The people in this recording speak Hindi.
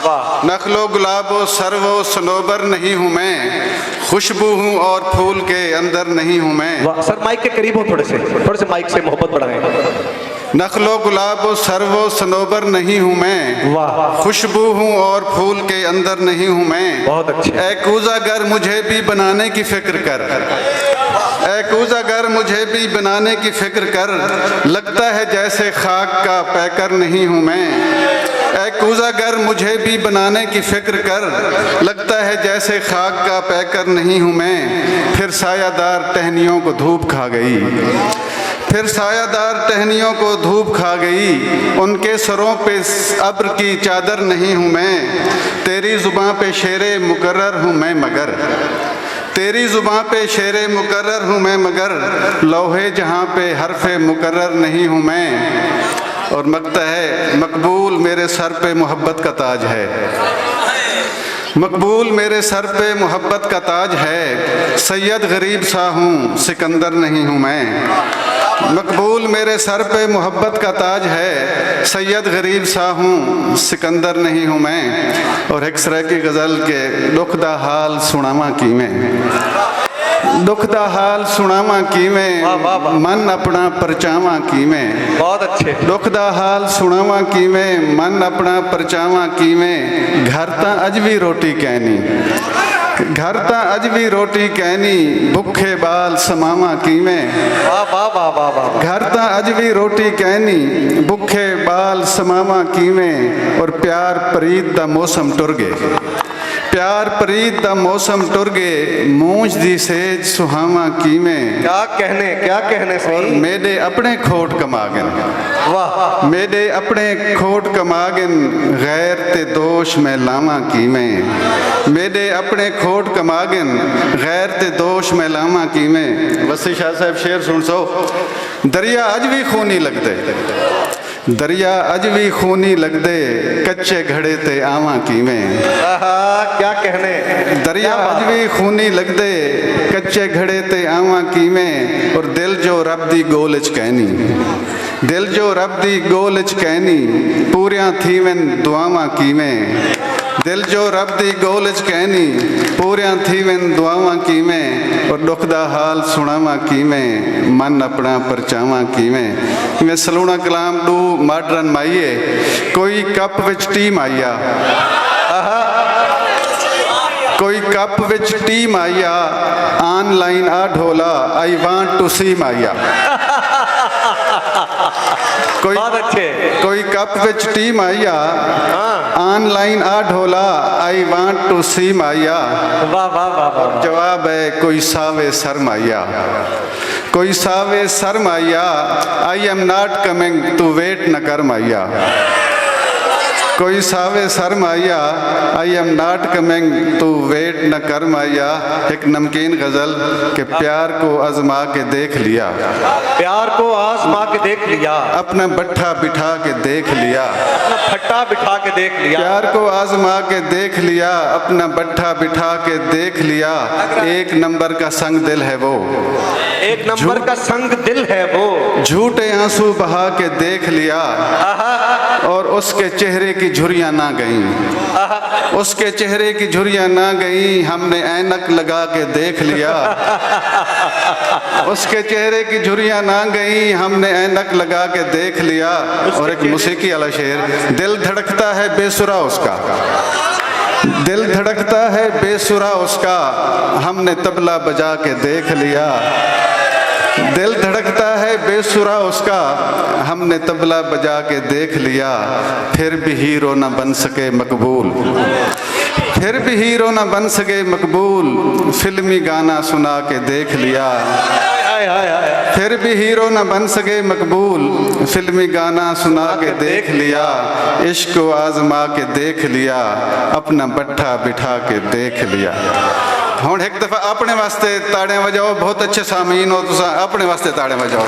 वाह। नखलो गुलाबो सरवो सनोबर नहीं हूँ मैं, खुशबू हूँ और फूल के अंदर नहीं हूँ मैं। वाह सर, माइक के करीब हो, थोड़े से माइक से मोहब्बत बढ़ाएं। नखलो गुलाबो सरवो सनोबर नहीं हूँ मैं, वाह। खुशबू हूँ और फूल के अंदर नहीं हूँ मैं। बहुत अच्छे। ऐ कूज़ा गर मुझे भी बनाने की फिक्र कर, ऐ कूज़ा गर मुझे भी बनाने की फिक्र कर, लगता है जैसे खाक का पैकर नहीं हूँ मैं। ऐ कूज़ा गर मुझे भी बनाने की फिक्र कर, लगता है जैसे खाक का पैकर नहीं हूँ मैं। फिर सायादार टहनियों को धूप खा गई, फिर सायादार टहनियों को धूप खा गई, उनके सरों पे अब्र की चादर नहीं हूँ मैं। तेरी जुबां पे शेरे मुकर्रर हूँ मैं मगर, तेरी जुबां पे शेरे मुकर्रर हूँ मैं मगर, लौहे जहाँ पे हरफे मुकर्रर नहीं हूँ मैं। और मकता है मकबूल मेरे सर पे मोहब्बत का ताज है, मकबूल मेरे सर पे मोहब्बत का ताज है, सैयद गरीब सा हूँ सिकंदर नहीं हूँ मैं। मकबूल मेरे सर पे मोहब्बत का ताज है, सैयद गरीब सा हूँ सिकंदर नहीं हूँ मैं। और एक सर की गज़ल के दुख दा हाल सुनावा की में, दुख दा हाल सुनावा की में, मन अपना परचावा की में। बहुत अच्छे। दुख दा हाल सुनावा की में, मन अपना परचावा की में। घर ता अज भी रोटी कहनी, घर ता अज भी रोटी कहनी, भुखे बाल समावा की में। वाह वाह वाह वाह वाह। घर ता अज भी रोटी कहनी, भुखे बाल समावा की में। और प्यार प्रीत दा मौसम टुर गए, प्यार प्रीत दा मौसम टुर गए, मूंछ दी सेज सुहावा की में। क्या कहने और सही। मेरे अपने खोट कमागन, वाह। मेरे अपने खोट कमागन, गैर ते दोष में लावा की में। मेरे अपने खोट कमागन, गैर ते दोष में लावा की में। वसी शाह साहब शेर सुन सो। दरिया अज भी खूनी लगदे, दरिया अज भी खूनी लगदे, कच्चे घड़े ते आवा की में। क्या कहने। दरिया अज भी खूनी लगदे, कच्चे घड़े ते आवा की में। और दिल जो रब दी गोल च कहनी, दिल जो रब दी गोल च कहनी, पूरियां थीवन दुआवा की में। दिल जो रब दी गोल च कहनी, पूरियां थीवन दुआवा की में। और दुख दा हाल सुनावा की में, मन अपना परचावा की में। मैं सलूना कलाम दू मॉडर्न माइए, कोई कप विच टी माइया, कोई कप विच टी माइया, ऑनलाइन आ ढोला, आई वांट टू सी माइया। कोई बहुत अच्छे। कोई कप विच टी माइया, ऑनलाइन आ ढोला, आई वांट टू सी माइया। वाह वाह वाह वाह। जवाब है कोई सावे सरमाइया, कोई सावे सरमाइया, I am not coming to wait न कर माइया। कोई सावे सरमाइया, I am not coming to wait न कर माइया। एक नमकीन गजल के प्यार को आजमा के देख लिया, प्यार को आजमा के देख लिया, अपना बट्ठा बिठा के देख लिया, अपना फट्टा बिठा के देख लिया। प्यार को आजमा के देख लिया, अपना बट्ठा बिठा के देख लिया। एक नंबर का संग दिल है वो, एक नंबर का संग दिल है वो, झूठे आंसू बहा के देख लिया। और उसके चेहरे की झुर्रियां ना गईं, उसके चेहरे की झुर्रियां ना गईं, हमने ऐनक लगा के देख लिया। उसके चेहरे की झुर्रियां ना गईं, हमने ऐनक लगा के देख लिया। और एक मौसीकी वाला शेर, दिल धड़कता है बेसुरा उसका, दिल धड़कता है बेसुरा उसका, हमने तबला बजा के देख लिया। दिल धड़कता है बेसुरा उसका, हमने तबला बजा के देख लिया। फिर भी हीरो न बन सके मकबूल, फिर भी हीरो न बन सके मकबूल, फिल्मी गाना सुना के देख लिया। फिर भी हीरो न बन सके मकबूल, फिल्मी गाना सुना के देख लिया। इश्क को आजमा के देख लिया, अपना बट्ठा बिठा के देख लिया। हुण एक दफ़ा अपने वास्ते ताड़ियां वजाओ, बहुत अच्छे सामीन हो तुसां, अपने वास्ते ताड़ियां वजाओ।